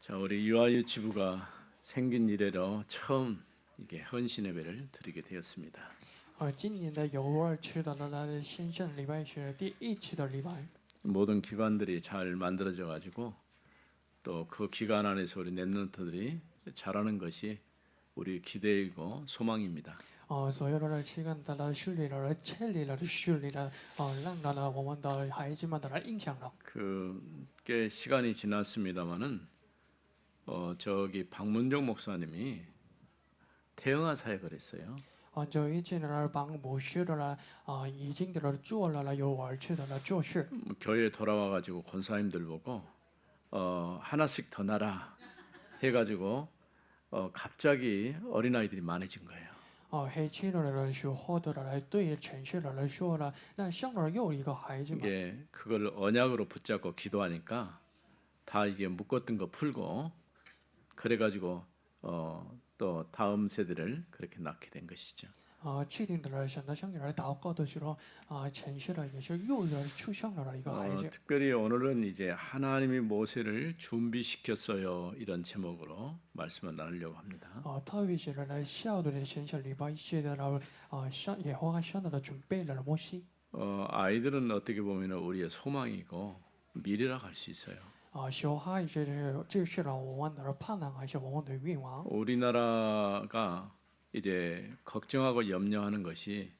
자, 우리 유아유 지부가 생긴 이래로 처음 이게 헌신 예배를 드리게 되었습니다. 今年的有二吃的来新圣礼拜是第一期的礼拜。 모든 기관들이 잘 만들어져 가지고 또 그 기관 안에서 우리 랩런트들이 잘하는 것이 우리 기대이고 소망입니다. 所有的期间的训练了、建立了、训练了，让了我们的孩子们的影响了。 꽤 시간이 지났습니다마는 저기 박문종 목사님이 태영아 사역을 했어요. 就一起的帮牧师的已经的做了有二吃的做事。 교회에 돌아와 가지고 권사님들 보고 하나씩 더 나라 해가지고 갑자기 어린아이들이 많아진 거예요. 黑气的时候的对城市的来说了，那像了又一个孩子嘛。 이게 그걸 언약으로 붙잡고 기도하니까 다 이제 묶었던 거 풀고 그래가지고 또 다음 세대를 그렇게 낳게 된 것이죠. 确定的想到向你来祷告的时候，城市也是又出现了一个孩子。 특별히 오늘은 이제 하나님이 모세를 준비시켰어요 이런 제목으로 말씀을 나누려고 합니다. 特别是来下的城市礼拜一些的向耶和华向的准备了摩西。 아이들은 어떻게 보면 우리의 소망이고 미래라고 할 수 있어요. 小孩就是我们的盼望，还是我们的愿望。 우리나라가 이제 걱정하고 염려하는 것이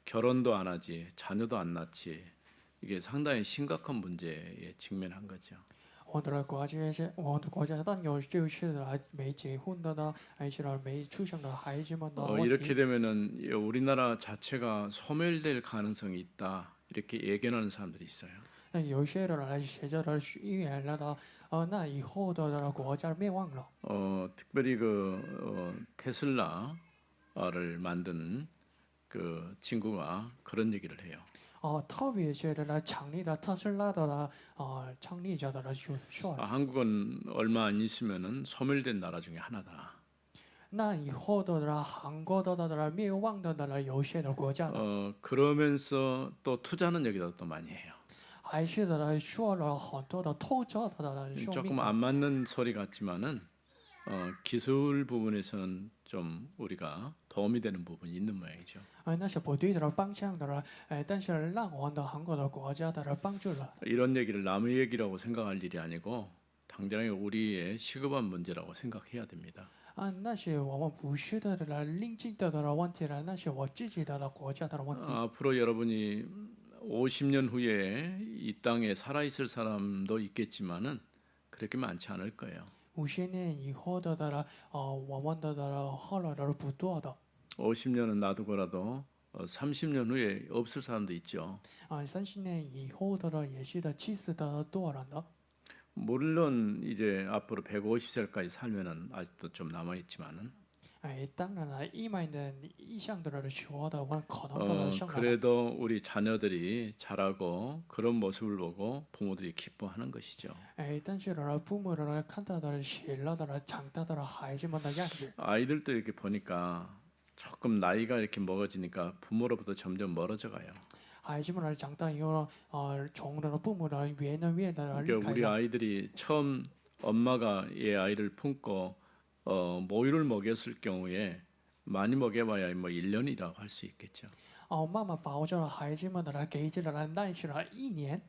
결혼도 안 하지 자녀도 안 낳지 이게 상당히 심각한 문제에 직면한 거죠. 我的国家是我的国家，但有就是没结婚的，还是没出生的孩子们的问 이렇게 题。 되면은 우리나라 자체가 소멸될 가능성이 있다 이렇게 예견하는 사람들이 있어요. 那有些人来学着的预言了的，那以后的国家灭亡了。 특별히 테슬라를 만든 그 친구가 그런 얘기를 해요. 特别是成立了特斯拉的创立者的说， 한국은 얼마 안 있으면은 소멸된 나라 중에 하나다. 那以后的韩国的灭亡的有些的国家， 그러면서 또 투자는 여기다 또 많이 해요. 还是说了很多的投资的说 조금 明。 안 맞는 소리 같지만은 기술 부분에서는 좀 우리가 도움이 되는 부분이 있는 모양이죠. 那是不对的方向的，但是让我们的韩国的国家的帮助了。 이런 얘기를 남의 얘기라고 생각할 일이 아니고 당장에 우리의 시급한 문제라고 생각해야 됩니다. 那是我们不是的邻近的问题了，那是我自己的国家的问题。 앞으로 여러분이 50년 후에 이 땅에 살아 있을 사람도 있겠지만은 그렇게 많지 않을 거예요. 50年以后的我们的后来的不多的。 50년은 놔두고라도 30년 후에 없을 사람도 있죠. 30年以后的也是的70的多人的。 물론 이제 앞으로 150살까지 살면은 아직도 좀 남아 있지만은 当然了，100年以上的说的，我们可能的上来。 그래도 우리 자녀들이 자라고 그런 모습을 보고 부모들이 기뻐하는 것이죠. 但是父母看到的喜乐的长大的孩子们的样子。 아이들도 이렇게 보니까 조금 나이가 이렇게 먹어지니까 부모로부터 점점 멀어져 가요. 孩子们长大以后，从父母越来越的离 그러니까 开 우리 了。 아이들이 처음 엄마가 얘 아이를 품고 모유를 먹였을 경우에 많이 먹여봐야 뭐 1년이라고 할 수 있겠죠. 妈妈抱着孩子们的给着耐是1年。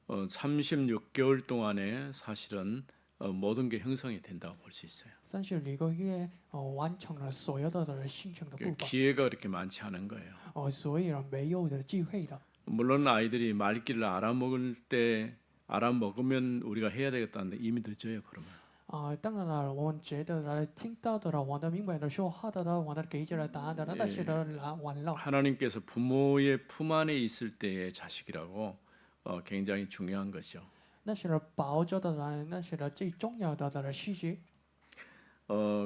36개월 동안에 사실은 모든 게 형성이 된다고 볼 수 있어요. 36个月，完成了所有的形成的部分。 기회가 그렇게 많지 않은 거예요. 所以没有的机会的。 물론 아이들이 말귀를 알아먹을 때 알아먹으면 우리가 해야 되겠다는데 이미 늦어요. 그러면. 当然了，我们觉得听到的我们明白的说话的，我们给着答案的，但是晚了。 하나님께서 부모의 품 안에 있을 때의 자식이라고 굉장히 중요한 것이죠. 那是抱着的人，那是最重要的事情。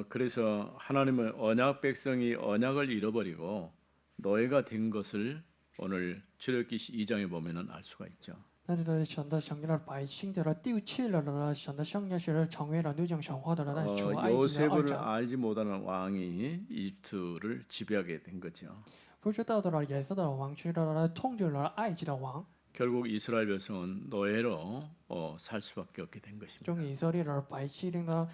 그래서 하나님은 언약 백성이 언약을 잃어버리고 노예가 된 것을 오늘 출애굽기 2장에 보면은 알 수가 있죠. 那是神的成了百姓的丢弃了神的圣约是成为了六种神话的，那是埃及的요셉을 2장。 알지 못하는 왕이 이집트를 지배하게 된 거죠. 不知道的颜色的王是统治了埃及的王。 결국 이스라엘 백성은 노예로 살 수밖에 없게 된 것입니다. 中以色列的百姓呢，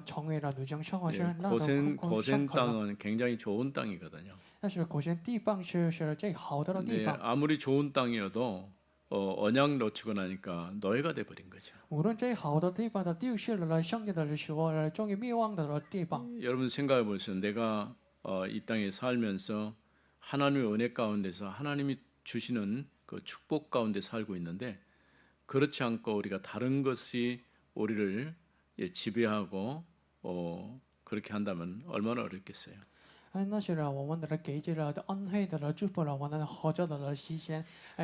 成为了奴将生活是 예, 那的 고센 空上 고센 可了。 땅은 굉장히 좋은 땅이거든요. 但是果然地方是最好的地 네, 方， 아무리 좋은 땅이어도 언약 놓치고 나니까 노예가 돼 버린 거죠. 无论最好的地方的丢失了圣洁的时候，终于灭亡的地方。 여러분 생각해 보세요. 내가 이 땅에 살면서 하나님의 은혜 가운데서 하나님이 주시는 그 축복 가운데 살고 있는데 그렇지 않고 우리가 다른 것이 우리를 지배하고 그렇게 한다면 얼마나 어렵겠어요. 那些人我们的给予了的恩惠的祝福了我们合作的实现，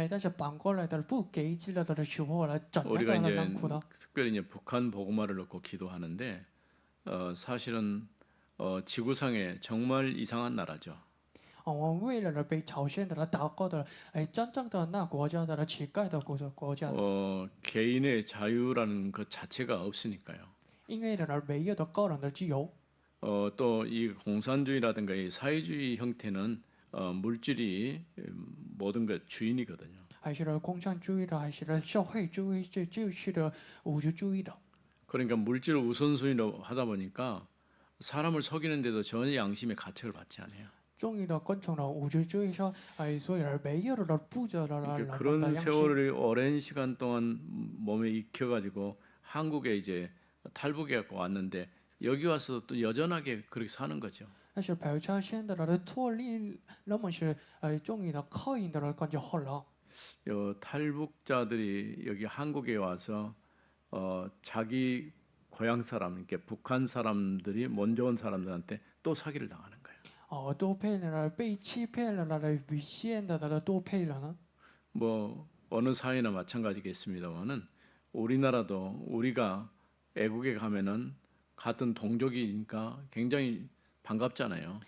但是反过来的不给予了的时候了，怎样 우리가 的 이제 难苦的？ 특별히 이제 북한 복음화를 놓고 기도하는데 사실은 지구상에 정말 이상한 나라죠. 我们为了被朝鲜的祷告的，真正的那国家的乞丐的国家， 개인의 자유라는 것 자체가 없으니까요. 因为了没有的个人的自由。 또 이 공산주의라든가 이 사회주의 형태는 물질이 모든 것 주인이거든요. 还是共产主义的，还是社会主义，就是物质主义的。 그러니까 물질을 우선순위로 하다 보니까 사람을 속이는데도 전혀 양심의 가책을 받지 않아요. 终于的跟从了物质主义上，所以没有了不着的 그러니까 그런 세월을 오랜 시간 동안 몸에 익혀가지고 한국에 이제 탈북해갖고 왔는데 여기 와서 또 여전하게 그렇게 사는 거죠. 但是北朝鲜的脱离那么是终于的靠引的感觉好了。 탈북자들이 여기 한국에 와서 자기 고향 사람, 이렇게 북한 사람들이 먼저 온 사람들한테 또 사기를 당하는 거예요. 都骗了，被欺骗了，比现在的都骗了呢。 뭐 어느 사회나 마찬가지겠습니다만은 우리나라도 우리가 애국에 가면은 같은 동족이니까 굉장히 반갑잖아요.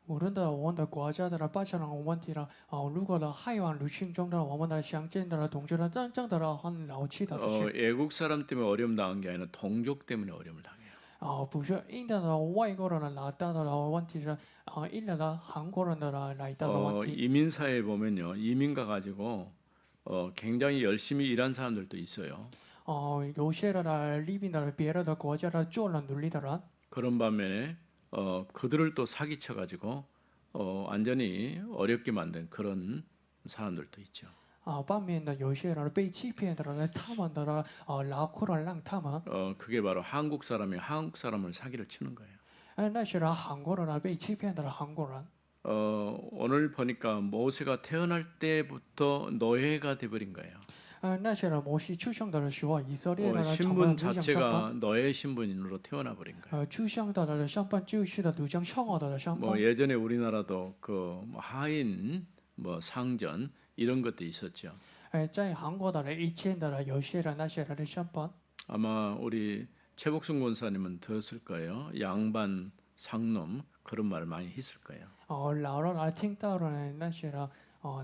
无论的我们的国家的发生了问题了，如果的害往旅行中的我们的相见的同学的真正的很了解的是， 애국 사람 때문에 어려움 당한 게 아니라 동족 때문에 어려움을 당해요. 不是印度的外国人来到的问题是，印度的韩国人的来到的问题。 이민 사회에 보면요, 이민 가가지고 굉장히 열심히 일한 사람들도 있어요. 有些的利宾的别的国家的做了奴隶的人， 그런 반면에 그들을 또 사기쳐가지고 완전히 어렵게 만든 그런 사람들도 있죠. 半面的有些人被欺骗的人，他们的劳苦人让他们， 그게 바로 한국 사람이 한국 사람을 사기를 치는 거예요. 那些人韩国人被欺骗的韩国人。 오늘 보니까 모세가 태어날 때부터 노예가 돼버린 거예요. 那些人摩西出生的时候，以色列人成了 신분 奴将上班， 자체가 노예 신분으로 태어나 버린 거예요. 出生的上班就是的奴将生活的上 뭐 班。 예전에 우리나라도 그 하인 뭐 상전 이런 것도 있었죠. 在韩国的以前的有些人那些人的上班， 아마 우리 최복순 권사님은 들었을 거예요. 양반 상놈 그런 말을 많이 했을 거예요. 老了听到了那些人，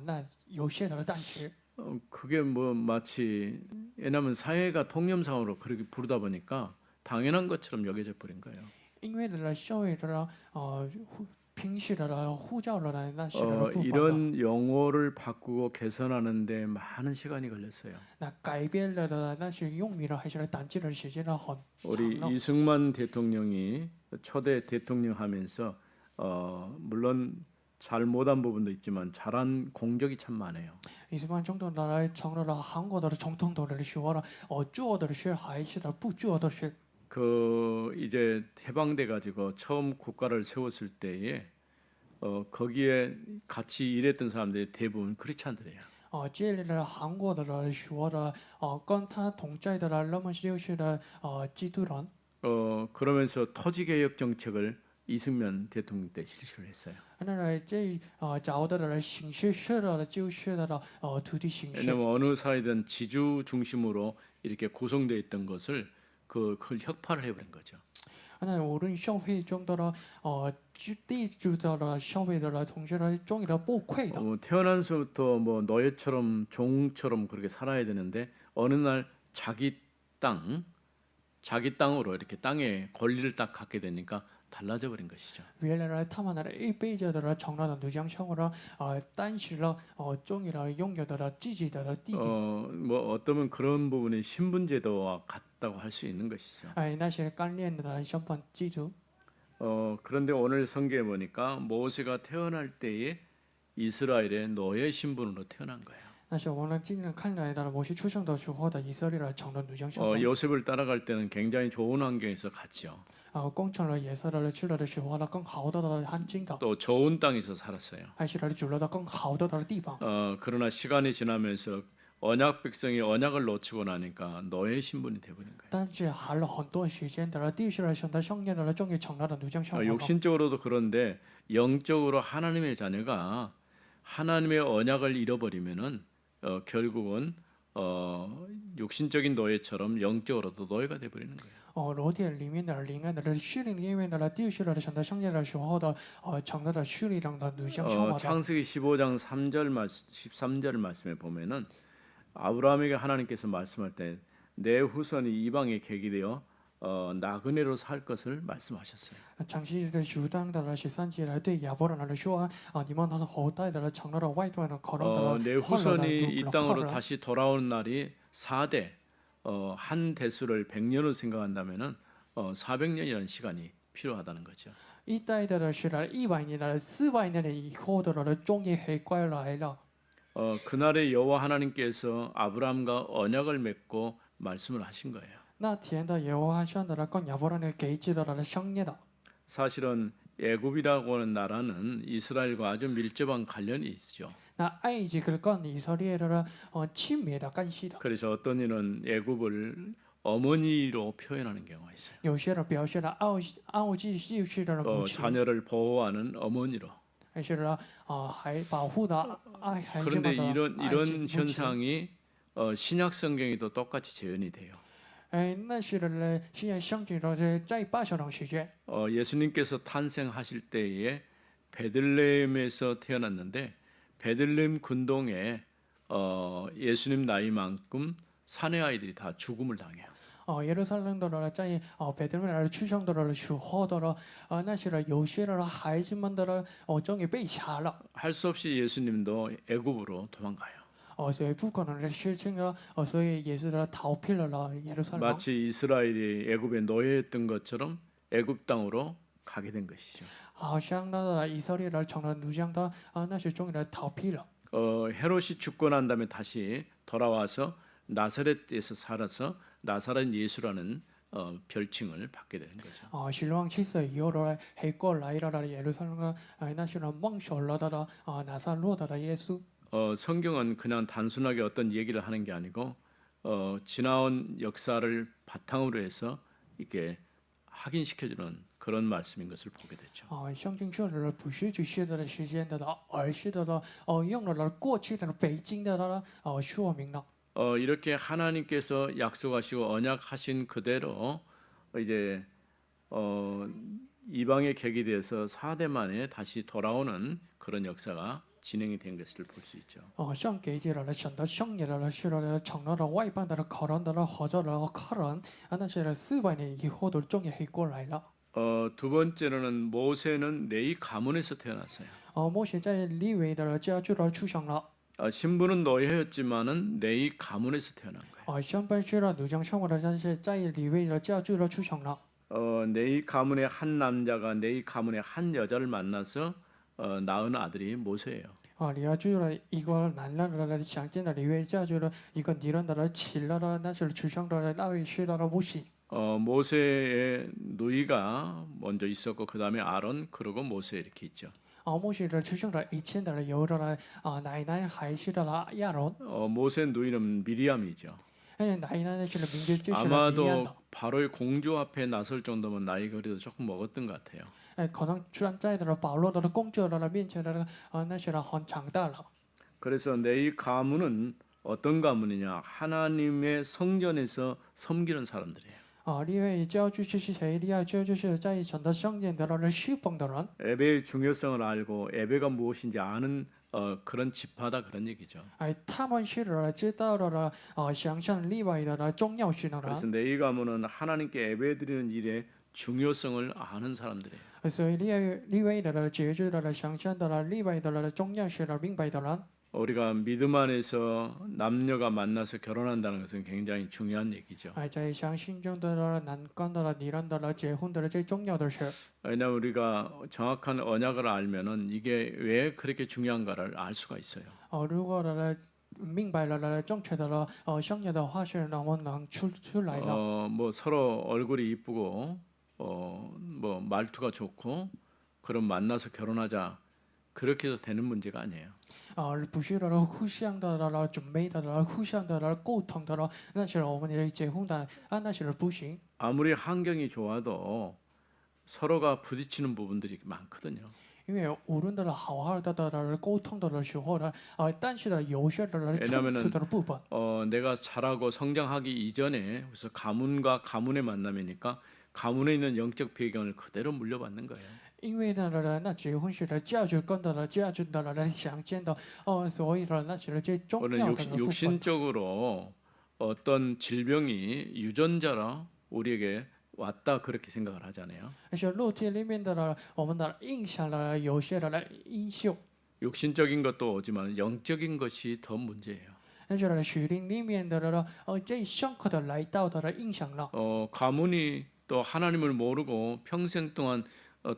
那有些人的但是， 그게 뭐 마치 왜냐하면 사회가 통념상으로 그렇게 부르다 보니까 당연한 것처럼 여겨져 버린 거예요. 因为了社会的平时的护照的那些人不 이런 용어를 바꾸고 개선하는데 많은 시간이 걸렸어요. 那改变了的那些用语了，还是单字的时间了很 우리 长了。 이승만 대통령이 초대 대통령 하면서 물론 잘 못한 부분도 있지만 잘한 공적이 참 많아요. 李斯曼总统来成了韩国的总统的时候了，做的事还是不做的事。 그 이제 해방돼 가지고 처음 국가를 세웠을 때에 거기에 같이 일했던 사람들이 대부분 크리스찬들이에요. 接连了韩国的时候的，跟他同在的那么就是的基督人。 그러면서 토지개혁 정책을 이승만 대통령 때 실시를 했어요. 那这找到的形式是的，就是的土地形式。 왜냐하면 어느 사회든 지주 중심으로 이렇게 구성되어 있던 것을 그걸 혁파를 해버린 거죠. 那无论消费中的地主的消费的同时呢，终于的不亏的。 태어나서부터 뭐 노예처럼 종처럼 그렇게 살아야 되는데 어느 날 자기 땅으로 이렇게 땅에 권리를 딱 갖게 되니까 달라져 버린 것이죠. 原来他们的一辈子的成了的女将生活了，担起了终于了拥有的自己的弟弟， 뭐 어떠면 그런 부분이 신분제도와 같다고 할 수 있는 것이죠. 那些干练的身份记住。 그런데 오늘 성경에 보니까 모세가 태어날 때에 이스라엘의 노예 신분으로 태어난 거예요. 但是我们今天看来的摩西出生的时候的以色列人成了女将身份， 요셉을 따라갈 때는 굉장히 좋은 환경에서 갔죠. 攻城了以色列人去了的时候呢，更好的环境的， 또 좋은 땅에서 살았어요. 还是住了的更好的地方。 그러나 시간이 지나면서 언약 백성이 언약을 놓치고 나니까 노예 신분이 돼버린 거예요. 但是喊了很多时间的地势的选择圣殿的终于成了的女将生活了。 육신적으로도 그런데 영적으로 하나님의 자녀가 하나님의 언약을 잃어버리면은 결국은 육신적인 노예처럼 영적으로도 노예가 돼버리는 거예요. 罗典里面的灵爱的虚灵里面的地势的选择圣殿的时候的成了的虚灵的女将生活的。 창세기 15장 13절 말씀에 보면은 아브라함에게 하나님께서 말씀할 때 내 후손이 이방에 객이 되어 나그네로 살 것을 말씀하셨어요. 창世的主当的13节来对亚伯兰来说你们他的后代的成了的外端的可能的 내 후손이 이 땅으로 다시 돌아오는 날이 4대 한 대수를 100년으로 생각한다면은 400년이라는 시간이 필요하다는 거죠. 一代的是来100年的400年的以后的终于回归来了。 그날에 여호와 하나님께서 아브라함과 언약을 맺고 말씀을 하신 거예요. 那天的耶和华上的跟亚伯兰的给知道了圣业的。 사실은 애굽이라고 하는 나라는 이스라엘과 아주 밀접한 관련이 있죠. 那埃及跟以色列的亲密的关系的。 그래서 어떤 이는 애굽을 어머니로 표현하는 경우가 있어요. 有些人表现了傲气就是的母亲， 자녀를 보호하는 어머니로. 还是还保护的爱孩子们 그런데 的 이런 현상이 신약 성경에도 똑같이 재현이 돼요. 那是的现在圣经的在80年时间， 예수님께서 탄생하실 때에 베들레헴에서 태어났는데 베들레헴 근동에 예수님 나이만큼 사내 아이들이 다 죽음을 당해요. 耶路撒冷的在北德门出生的时候的那些有些的孩子们的终于被杀了， 할 수 없이 예수님도 애굽으로 도망가요. 所以不可能的事情了，所以也是逃避了耶路撒冷。 마치 이스라엘이 애굽에 노예했던 것처럼 애굽 땅으로 가게 된 것이죠. 好像那以色列人成了奴将的那是终于逃避了。 헤롯이 죽고 난 다음에 다시 돌아와서 나사렛에서 살아서 나사렛 예수라는 별칭을 받게 되는 거죠. 希望7岁以后的回过来了耶路撒冷那些人蒙受了的拿撒勒的耶稣。 성경은 그냥 단순하게 어떤 얘기를 하는 게 아니고 지나온 역사를 바탕으로 해서 이렇게 확인시켜주는 그런 말씀인 것을 보게 되죠. 圣经说的不是只是的时间的，而是的用了过去的北京的说明了。 이렇게 하나님께서 약속하시고 언약하신 그대로 이제 이방의 객이 되어서 4대 만에 다시 돌아오는 그런 역사가 진행이 된 것을 볼 수 있죠. 上给这了选择圣业了是了成了外邦的可能的或者客人那是400年以后的终于回过来了。 두 번째로는 모세는 레위 가문에서 태어났어요. 摩西在利未的家就出生了。 신부는 노예였지만은 레위 가문에서 태어난 거예요. 上班去了女将生活的但是在利未的家就出生了。 레위 가문의 한 남자가 레위 가문의 한 여자를 만나서 낳은 아들이 모세예요. 你要住了一个男人的想见的利未家就了一个女人的起了的那是出生的那位是的摩西。 모세의 누이가 먼저 있었고 그 다음에 아론 그리고 모세 이렇게 있죠. 摩西的出生的以前的有的奶奶还是的亚伦。 모세 누이는 미리암이죠. 奶奶是名字就是 아마도 바로의 공주 앞에 나설 정도면 나이가 그래도 조금 먹었던 것 같아요. 可能站在的保罗的工作的面前的那些人很长大了。 그래서 내 가문은 어떤 가문이냐? 하나님의 성전에서 섬기는 사람들이에요. 利未教就是谁？利未教就是在神的圣殿得到了侍奉的人。 예배의 중요성을 알고 예배가 무엇인지 아는 그런 지파다 그런 얘기죠. 他们是知道了想象利未的重要性的人。 그래서 내 가문은 하나님께 예배드리는 일에 중요성을 아는 사람들이에요. 所以立位的人、节制的人、象征的人、立位的人、重要性的明白的人， 우리가 믿음 안에서 남녀가 만나서 결혼한다는 것은 굉장히 중요한 얘기죠. 在相信中的人、男干的人、女人的人、结婚的人，最重要的是， 왜냐하면 우리가 정확한 언약을 알면은 이게 왜 그렇게 중요한가를 알 수가 있어요. 如果的人明白了的正确的了，想要的话是能不能出来了？ 뭐 서로 얼굴이 이쁘고 뭐 말투가 좋고 그럼 만나서 결혼하자 그렇게 해서 되는 문제가 아니에요. 不是的了，互相的了，准备的了，互相的了，沟通的了，那是我们的结婚的那是不行。 아무리 환경이 좋아도 서로가 부딪히는 부분들이 많거든요. 因为无论的了好好的了沟通的了时候呢，但是呢有些的了冲突的部分， 내가 자라고 성장하기 이전에 그래서 가문과 가문의 만남이니까 가문에 있는 영적 배경을 그대로 물려받는 거예요. 因为呢那结婚时的价值观的了价值的了相见的，所以呢那是最重 우리는 要的部分。 육신적으로 어떤 질병이 유전자라 우리에게 왔다 그렇게 생각을 하잖아요. 而且肉体里面的了，我们的印象了有些的了因素， 육신적인 것도 오지만 영적인 것이 더 문제예요. 但是呢属灵里面的了，最深刻的来到的了影响了。 가문이 또 하나님을 모르고 평생 동안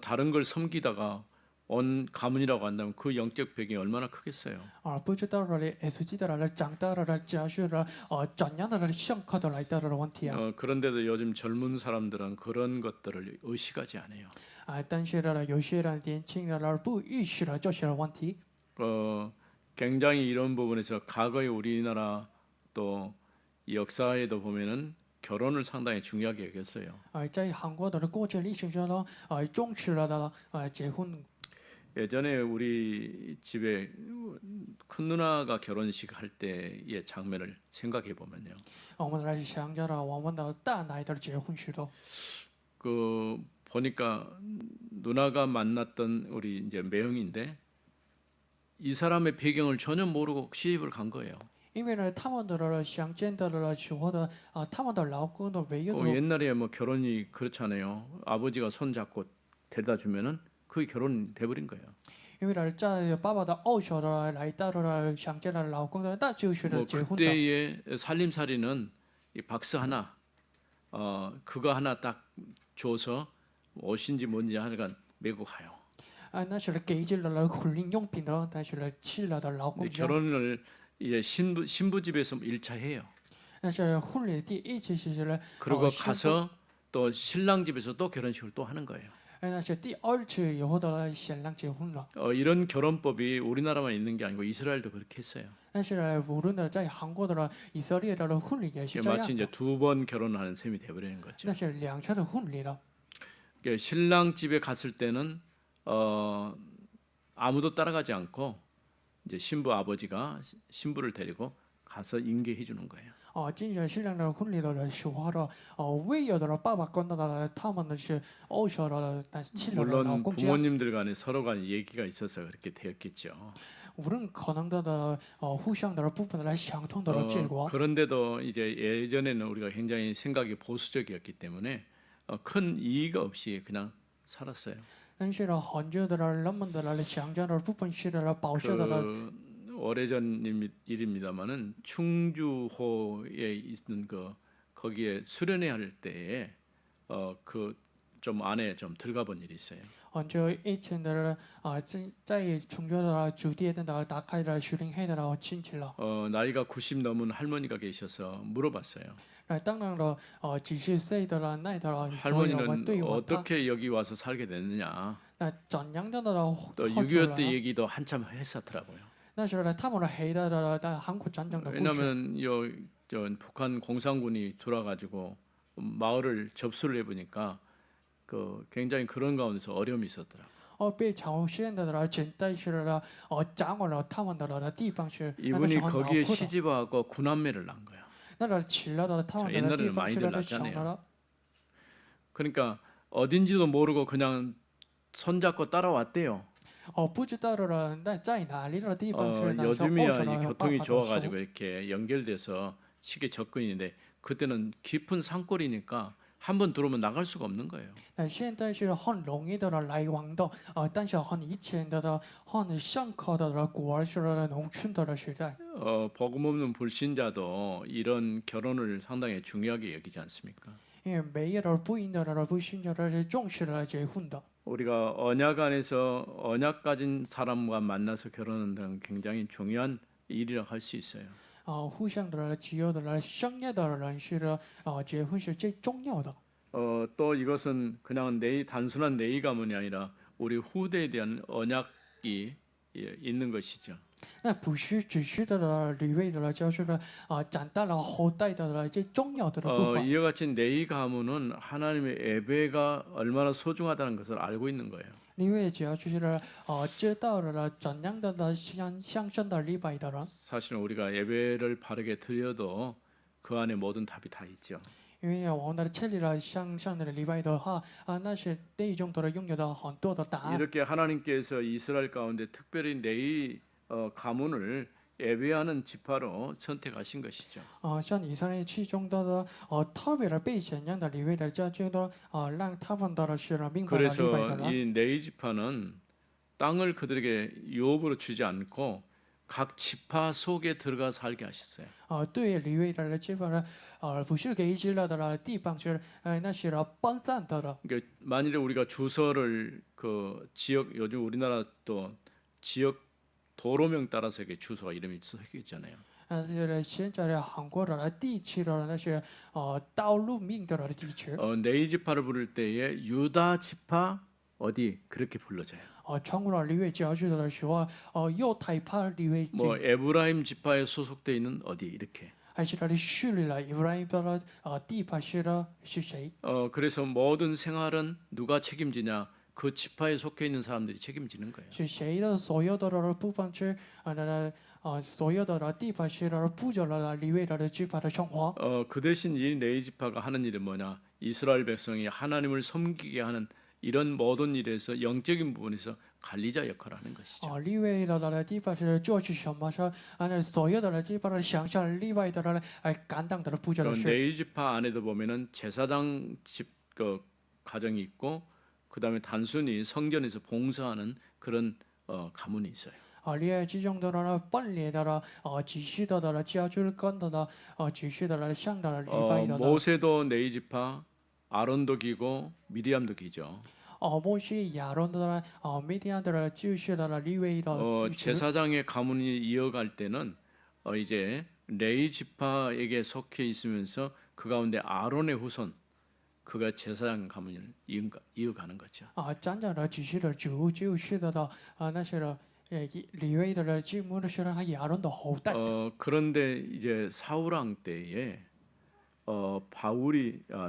다른 걸 섬기다가 온 가문이라고 한다면 그 영적 배경이 얼마나 크겠어요. 不知道了 SG 的了长大了家是了，怎样的了深刻的来到的问题啊？ 그런데도 요즘 젊은 사람들은 그런 것들을 의식하지 않아요. 但是呢有些人年轻人了不意识了这些问题。 굉장히 이런 부분에서 과거의 우리나라 또 역사에도 보면은 결혼을 상당히 중요하게 여겼어요. 在韩国的过去历史上呢，重视了的结婚。 예전에 우리 집에 큰 누나가 결혼식 할 때의 장면을 생각해 보면요. 我们来想着了我们的大奶的结婚时候， 그 보니까 누나가 만났던 우리 이제 매형인데 이 사람의 배경을 전혀 모르고 시집을 간 거예요. 因为呢他们的了相见的了时候的他们的老公的没有 옛날에 뭐 결혼이 그렇잖아요. 아버지가 손 잡고 데려다 주면은 그게 결혼 돼버린 거예요. 因为呢在爸爸的奥手的来到了相见的老公的，那就是了 뭐 结婚的。 그때의 살림살이는 이 박스 하나, 그거 하나 딱 줘서 옷인지 뭔지 하여간 메고 가요. 那是给起了婚礼用品的，但是呢去了的老公 근데 家， 결혼을 이제 신부 집에서 1차 해요. 但是婚礼第一次是呢， 그리고 가서 또 신랑 집에서 또 결혼식을 또 하는 거예요. 那是第二次以后的新郎结婚了。 이런 결혼법이 우리나라만 있는 게 아니고 이스라엘도 그렇게 했어요. 但是呢，无论呢在韩国的了以色列的婚礼也是 이게 这样 마치 的， 이제 두 번 결혼하는 셈이 돼버리는 거죠. 那是两次的婚礼了。 신랑 집에 갔을 때는 아무도 따라가지 않고 이제 신부 아버지가 신부를 데리고 가서 인계해 주는 거예요. 进入新郎的婚礼的时候的，唯有的爸爸跟到的他们的是二手的，但是去了的老 물론 公家， 부모님들 간에 서로 간에 얘기가 있어서 그렇게 되었겠죠. 无论可能的互相的部分来相同的结果。 그런데도 이제 예전에는 우리가 굉장히 생각이 보수적이었기 때문에 큰 이의가 없이 그냥 살았어요. 但是呢，很久的人们的想象的部分是的保守的 오래전 일입니다만은 충주호에 있는 그 거기에 수련회 할 때에 그 좀 안에 좀 들어가 본 일이 있어요. 很久以前的人在崇州的酒店的打开了徐林黑的亲戚了。 나이가 90 넘은 할머니가 계셔서 물어봤어요. 当然了，几十岁的了那的了，所以我们 할머니는 对我他 어떻게 여기 와서 살게 됐느냐. 怎样的了 또 6.25 때 얘기도 한참 했었더라고요. 那时候呢，他们的黑的韩国战争的故事。 왜냐하면 저 북한 공산군이 들어와가지고 마을을 접수를 해보니까 그 굉장히 그런 가운데서 어려움이 있었더라고요. 被朝鲜的了前代是了掌握了他们的地方是， 이분이 거기에 시집와서 구남매를 낳은 거예요. 那了起了的他们的地方是了抢了。 그러니까 어딘지도 모르고 그냥 손잡고 따라왔대요. 不知道的了，那在哪里的地方是那时候 요즘이야 이 교통이 좋아가지고 이렇게 연결돼서 쉽게 접근인데 그때는 깊은 산골이니까 한 번 들어오면 나갈 수가 없는 거예요. 那现在是很容易的来往的，但是很以前很上课的古儿是农村的时代， 복음 없는 불신자도 이런 결혼을 상당히 중요하게 여기지 않습니까? 因为没有的不应的不信的是重视结婚的。 우리가 언약 안에서 언약 가진 사람과 만나서 결혼하는 건 굉장히 중요한 일이라고 할 수 있어요. 互相的自由的商业的人是结婚是最重要的。 또 이것은 그냥 단순한 내의 가문이 아니라 우리 후대에 대한 언약이 있는 것이죠. 那不是只是旅位的就是长大了后代的最重要的部分。 이와 같이 내의 가문은 하나님의 예배가 얼마나 소중하다는 것을 알고 있는 거예요. 因为主要就是知道了怎样的相信的礼拜的人。 사실은 우리가 예배를 바르게 드려도 그 안에 모든 답이 다 있죠. 因为我们的设立了向上的礼拜的话，那是内中的拥有的很多的答案。 이렇게 하나님께서 이스라엘 가운데 특별히 내의 가문을 예배하는 지파로 선택하신 것이죠. 像以色列其中的特别的被怎样的礼拜的家觉得让他们的是明白了礼拜 그래서 的人。 이 내의 지파는 땅을 그들에게 유업으로 주지 않고 각 지파 속에 들어가 살게 하셨어요. 对礼拜的这份不是给基了的地方是那是分散的。 그러니까 만일에 우리가 주소를 그 지역 요즘 우리나라 또 지역 도로명 따라서 이렇게 주소가 이름이 적혀 있잖아요. 是现在的韩国的地区的那些道路名的地区。 네이 지파를 부를 때에 유다 지파 어디 그렇게 불러져요. 穿过了礼拜教区的时候，犹太派礼拜 뭐 에브라임 지파에 소속돼 있는 어디 이렇게. 还是那里叙利了以弗拉伊的地派是谁？ 그래서 모든 생활은 누가 책임지냐? 그 지파에 속해 있는 사람들이 책임지는 거예요. 是谁的所有的部分是所有的地派是负责了礼拜的支派的生活。 그 대신 이 네이 지파가 하는 일은 뭐냐? 이스라엘 백성이 하나님을 섬기게 하는 이런 모든 일에서 영적인 부분에서 관리자 역할을 하는 것이죠. 礼拜的地派是做是什么？是所有的地派的想象礼拜的感当的负责的事。 네이 지파 안에도 보면은 제사장 그 가정이 있고 그다음에 단순히 성전에서 봉사하는 그런 가문이 있어요. 礼拜之中的分裂的只是的教区跟的只是的像的礼拜的。 모세도 네이 지파, 아론도 기고 미리암도 기죠. 摩西亚伦的米甸的就是的礼拜的。 제사장의 가문이 이어갈 때는 이제 레이 지파에게 속해 있으면서 그 가운데 아론의 후손 그가 제사장 가문을 이어가는 거죠. 真正的只是的主就是的那些礼拜的祭幕的是亚伦的后代。 그런데 이제 사울 왕 때에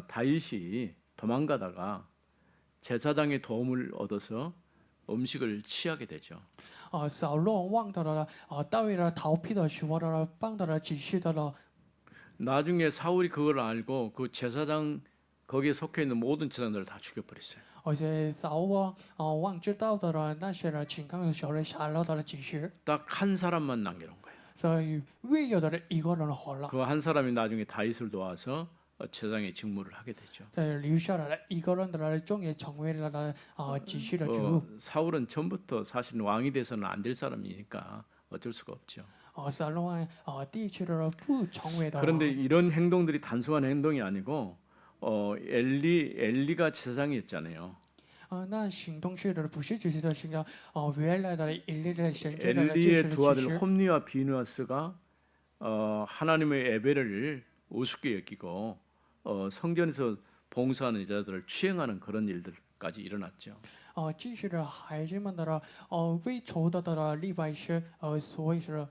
다윗이 도망가다가 제사장의 도움을 얻어서 음식을 취하게 되죠. 扫罗王的大卫的逃避的时候的帮的只是的 나중에 사울이 그걸 알고 그 제사장 거기에 속해 있는 모든 제사장들을 다 죽여버렸어요. 而且扫罗王知道的那些情况的时候杀了的只是， 딱 한 사람만 남겨놓은 거예요. 所以唯有的一个人活了。 그 한 사람이 나중에 다윗을 도와서 제사장의 직무를 하게 되죠. 留下来一个人的终也成为了只是的主。 사울은 처음부터 사실 왕이 돼서는 안 될 사람이니까 어쩔 수가 없죠. 扫罗王地区的不成为的。 그런데 이런 행동들이 단순한 행동이 아니고 엘리가 제사장이었잖아요. 那行动是的不是只是的行动原来的以利的先知的 엘리의 두 아들 홈리와 비누아스가 하나님의 예배를 우습게 여기고 성전에서 봉사하는 여자들을 추행하는 그런 일들까지 일어났죠. 继续的孩子们的为仇的礼拜是所以是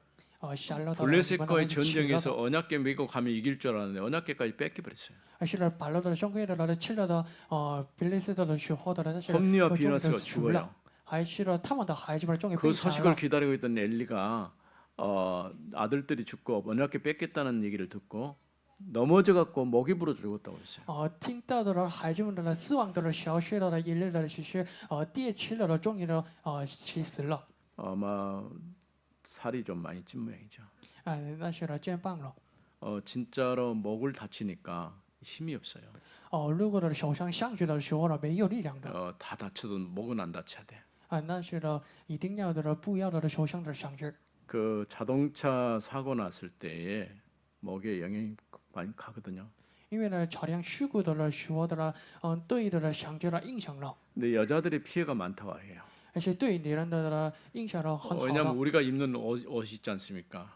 杀了的。 블레셋과의 전쟁에서 언약궤 메고 가면 이길 줄 알았는데 언약궤까지 뺏겨버렸어요. 是的，把了的兄弟的吃了的比利时的时候的那些 홈리와 비누아스가 죽어요. 还是的他们的孩子们终于 그 被杀 소식을 了。 기다리고 있던 엘리가 아들들이 죽고 언약궤 뺏겠다는 얘기를 듣고 넘어져 갖고 목이 부러 죽었다고 그랬어요. 听到的孩子们的死亡的消息的一类的其实第七了的终于的气死了。 아마 살이 좀 많이 찐 모양이죠. 那是的肩膀了。 진짜로 목을 다치니까 힘이 없어요. 如果的手上上去的时候呢，没有力量的， 다 다쳐도 목은 안 다쳐야 돼. 但是呢，一定要的不要的手上的上去。 그 자동차 사고 났을 때에 목에 영향이 많이 가거든요. 因为呢，车辆事故的时候的呢，对的上去了影响了， 근데 여자들이 피해가 많다고 해요. 而且对女人的影响了很好 왜냐하면 的。 우리가 입는 옷이 있지 않습니까?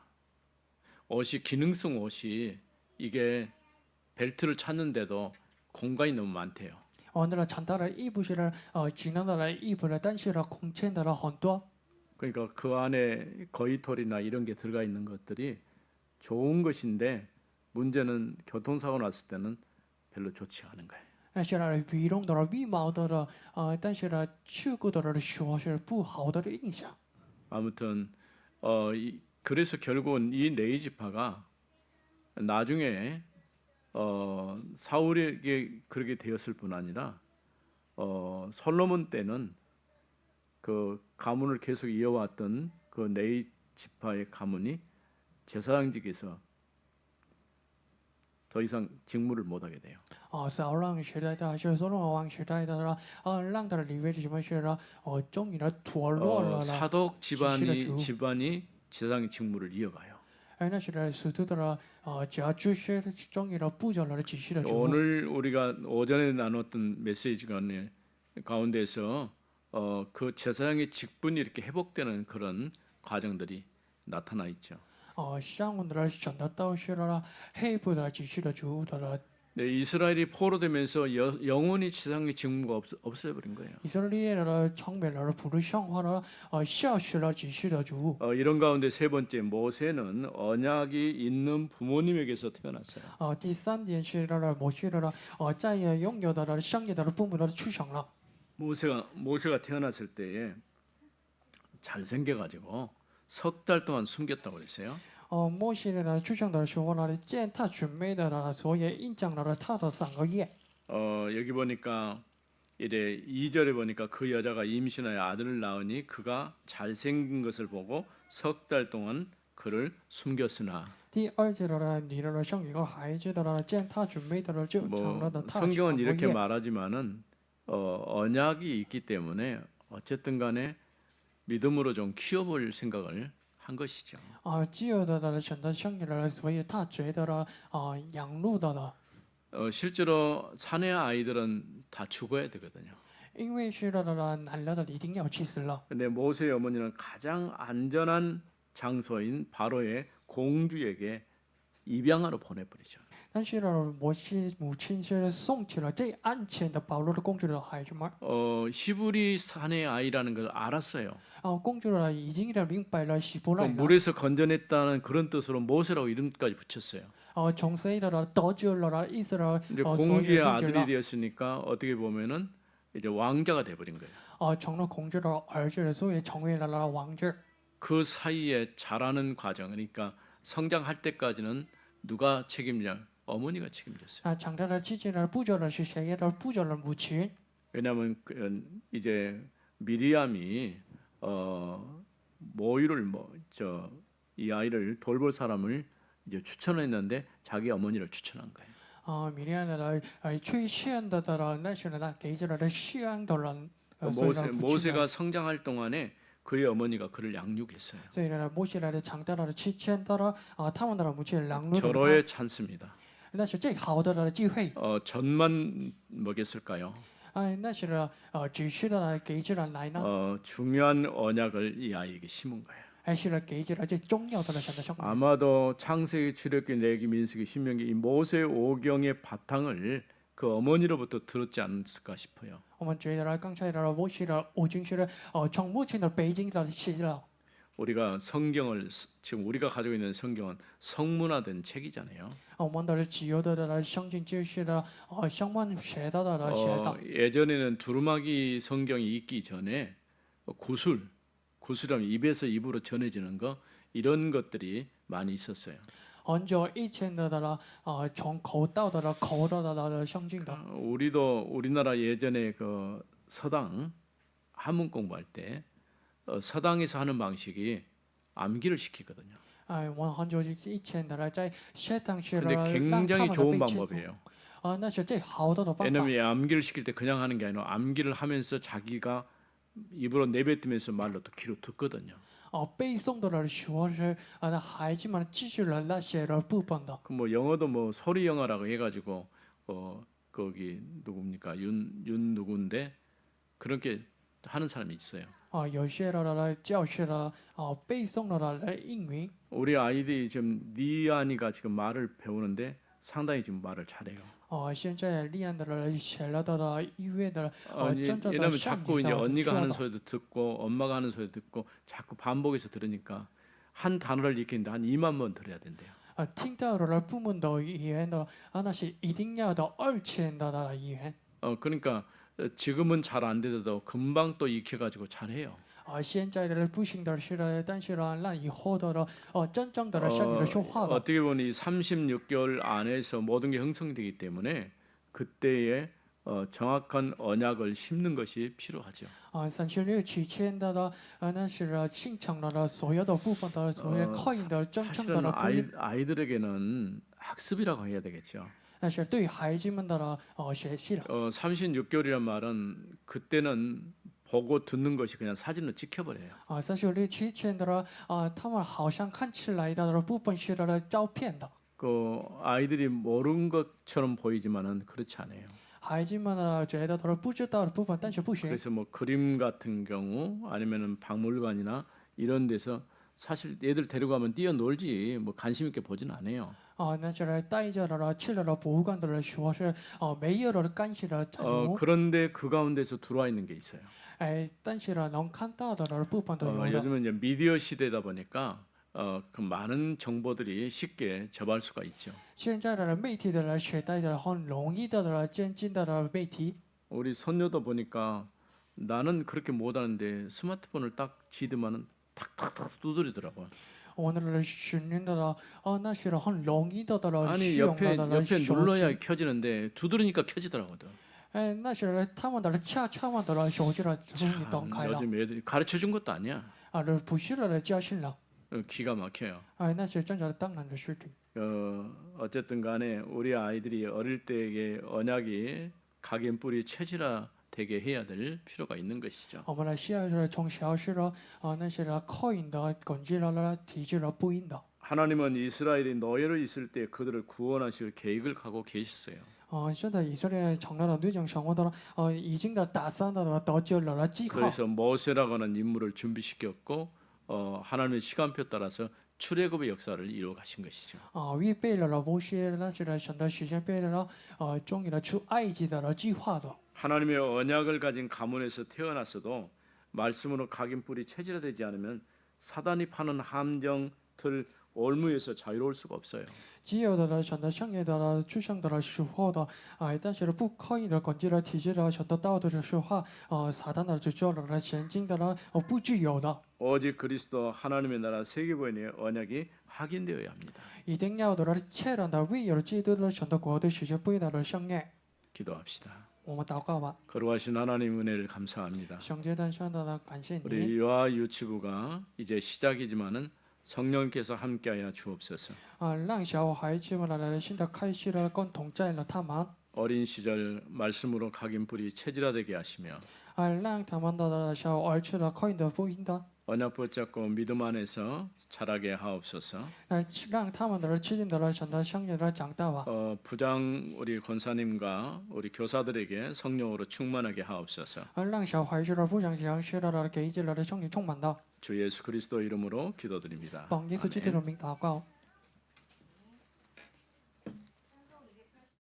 옷이 기능성 옷이 이게 벨트를 찾는데도 공간이 너무 많대요. 我们的穿搭的衣服是呢，机能的衣服呢，但是呢，空间的很多。 그러니까 그 안에 거위털이나 이런 게 들어가 있는 것들이 좋은 것인데 문제는 교통사고 났을 때는 별로 좋지 않은 거예요. 但是呢，羽绒的、羽毛的，但是呢，事故的时候是不好的影响。 아무튼 그래서 결국은 이 네이지파가 나중에 사울에게 그렇게 되었을 뿐 아니라 솔로몬 때는 그 가문을 계속 이어왔던 그 네이지파의 가문이 제사장직에서 더 이상 직무를 못하게 돼요. 扫罗时代的，就是所罗门王时代的呢，让的里面什么是呢？终于呢脱落了呢。 사독 지시를 주. 집안이 제사장 직무를 이어가요. 那是呢，使徒的呢，只要这些终于呢不久了指示的主。 오늘 우리가 오전에 나눴던 메시지 가운데서 그 제사장의 직분이 이렇게 회복되는 그런 과정들이 나타나 있죠. 上午的讲的都是呢，黑部的指示的主的呢。 네, 이스라엘이 포로되면서 영원히 제사장의 직무가 없어져 버린 거예요. 以色列的成为了普通生活呢，消失了指示的主。 이런 가운데 세 번째 모세는 언약이 있는 부모님에게서 태어났어요. 第三点是呢，摩西的呢，在拥有的商业的父母的出生了。 모세가 태어났을 때에 잘생겨가지고 석 달 동안 숨겼다고 그랬어요. 摩西呢出生的时候呢，见他准备的呢，所以印证了他的3个月。 여기 보니까 이래 2절에 보니까 그 여자가 임신하여 아들을 낳으니 그가 잘생긴 것을 보고 석 달 동안 그를 숨겼으나 第二节的呢，你的生一个孩子的呢，见他准备的呢，就成了 뭐 的他 성경은 3个 이렇게 月。 말하지만은 언약이 있기 때문에 어쨌든 간에 믿음으로 좀 키워볼 생각을 한 것이죠. 只有的选择生育了，所以他觉得呢，养路的了， 실제로 사내 아이들은 다 죽어야 되거든요. 因为是的呢，男的一定要去死了。 근데 모세의 어머니는 가장 안전한 장소인 바로의 공주에게 입양하러 보내버리죠. 但是呢，摩西母亲是送去了最安全的保罗的公主的孩子们。 히브리 사내 아이라는 걸 알았어요. 公主呢已经明白了希伯 그 来了。 물에서 건져냈다는 그런 뜻으로 모세라고 이름까지 붙였어요. 从谁的呢得救了呢？意思呢？ 이제 所以 공주의 公主 아들이 了， 되었으니까 어떻게 보면은 이제 왕자가 돼버린 거예요. 成了公主的儿子了，所以成为了王子。 그 사이에 자라는 과정, 그러니까 성장할 때까지는 누가 책임지냐? 어머니가 책임졌어요. 长大的期间呢，不久的是谁呢？不久的母亲。 왜냐하면 이제 미리암이 모유를 이 아이를 돌볼 사람을 이제 추천했는데 자기 어머니를 추천한 거예요. 米利暗的呢，出现的呢，那是呢，给着了需要的人。 모세가 성장할 동안에 그의 어머니가 그를 양육했어요. 所以呢，摩西来的长大的期间的呢，他们的母亲养路的。 절호의 찬스입니다. 那是最好的机会。 전만 먹였을까요? 那是呢，只是呢，给着了奶呢， 중요한 언약을 이 아이에게 심은 거예요. 还是呢，给着了最重要的选择生命。 아마도 창세기, 출애굽기, 레위기, 민수기, 신명기 이 모세 오경의 바탕을 그 어머니로부터 들었지 않았을까 싶어요. 我们觉得呢，刚才的摩西的五经是呢，从目前的北京的起了。 우리가 성경을 지금 우리가 가지고 있는 성경은 성문화된 책이잖아요. 我们的自由的呢，圣经就是呢，相关学到的写的。 예전에는 두루마기 성경이 있기 전에 구술이라면 입에서 입으로 전해지는 거 이런 것들이 많이 있었어요. 很久以前的呢，从口到的口到的圣经的。 우리나라 예전에 그 서당 한문 공부할 때 서당에서 하는 방식이 암기를 시키거든요. 我很久以前的呢，在学堂是 근데 呢，让他 굉장히 们 좋은 的背记住。 방법이에요. 那是最好的办法。 왜냐면 이 암기를 시킬 때 그냥 하는 게 아니라 암기를 하면서 자기가 입으로 내뱉으면서 말로 또 귀로 듣거든요. 背诵的时候是那孩子们记住了那些的部分的。 그 뭐 영어도 뭐 소리 영어라고 해가지고 거기 누굽니까 윤 누구인데 그렇게 하는 사람이 있어요. 有些的教学的背诵的英语。 우리 아이들이 지금 니안이가 지금 말을 배우는데 상당히 지금 말을 잘해요. 现在练的学了的音乐的 真正的 왜냐면 上 자꾸 瘾 이제 的 언니가 做 하는 到。 소리도 듣고 엄마가 하는 소리도 듣고 자꾸 반복해서 들으니까 한 단어를 익히는데 한 2만 번 들어야 된대요. 听到的部分的语言的那是一定要的2000的语言。 그러니까 지금은 잘 안 되더라도 금방 또 익혀가지고 잘해요. 现在的不行的是的，但是呢，那以后的真正的像你的说话的。 어떻게 보면 이 36개월 안에서 모든 게 형성되기 때문에 그때에 정확한 언약을 심는 것이 필요하죠. 36期间的那是形成了所有的部分的所谓靠引的真正 사실은 的不一。 아이들에게는 학습이라고 해야 되겠죠. 那是对孩子们的学习了。 36개월이란 말은 그때는 보고 듣는 것이 그냥 사진으로 찍혀버려요. 36期间的他们好像看起来的部分是的照片的。 그 아이들이 모르는 것처럼 보이지만은 그렇지 않아요. 孩子们呢觉得不知道的部分，但是不行。 그래서 뭐 그림 같은 경우 아니면은 박물관이나 이런 데서 사실 애들 데려가면 뛰어놀지 뭐 관심 있게 보진 않아요. 那就是带着去了博物馆的时候是没有的干系的参与。 그런데 그 가운데서 들어와 있는 게 있어요. 但是呢能看到的部分都有的。 요즘은 이제 미디어 시대다 보니까 그 많은 정보들이 쉽게 접할 수가 있죠. 现在的媒体的时代的很容易的接近的媒体。 우리 손녀도 보니까 나는 그렇게 못하는데 스마트폰을 딱 지드면은 탁탁탁 두드리더라고요. 我们的训练的那是很容易的 아니 使用 옆에 的 옆에 手 눌러야 机。 켜지는데 두드리니까 켜지더라고요. 那是他们的恰们的手机的终于打开了。 요즘 애들이 가르쳐 준 것도 아니야. 不是的教训了。 기가 막혀요. 那是真正的当然的事情。 어쨌든 간에 우리 아이들이 어릴 때의 언약이 각인 뿌리 체질화 되게 해야 될 필요가 있는 것이죠. 我们的需要是从小是那些靠引的根据了体制了不应的。 하나님은 이스라엘이 노예로 있을 때 그들을 구원하실 계획을 갖고 계셨어요. 现在以色列成了对象生活的已经的打算的得救了计划。 그래서 모세라고 하는 인물을 준비시켰고 하나님의 시간표 따라서 출애굽의 역사를 이루어 가신 것이죠. 预备了摩西那些的神的时间备了终于了出埃及的计划的。 하나님의 언약을 가진 가문에서 태어났어도 말씀으로 각인 뿌리 체질화되지 않으면 사단이 파는 함정 틀 올무에서 자유로울 수가 없어요. 只有的神的圣业的出生的时候的但是不可以的根据了体制的神的道德的时候撒旦的就做了前进的不自由的。 오직 그리스도 하나님의 나라 세계보인의 언약이 확인되어야 합니다. 一定要的确认的唯有基督的神的国的实现不一样的圣业。 기도합시다. 我们祷告吧。 거룩하신 하나님 은혜를 감사합니다. 圣洁诞生的感谢你。 우리 유아 유치부가 이제 시작이지만은 성령께서 함께하여 주옵소서. 让小孩子们的新的开始了共同在了他们。 어린 시절 말씀으로 각인 뿌리 체질화되게 하시며 让他们的小儿子的靠引的不应的。 언약 붙잡고 믿음 안에서 자라게 하옵소서. 让他们的确定的神的圣业的长大吧。 부장 우리 권사님과 우리 교사들에게 성령으로 충만하게 하옵소서. 让小孩子的不想想学的给一些的圣灵充满的。 주 예수 그리스도 이름으로 기도드립니다. 奉耶稣基督的名祷告。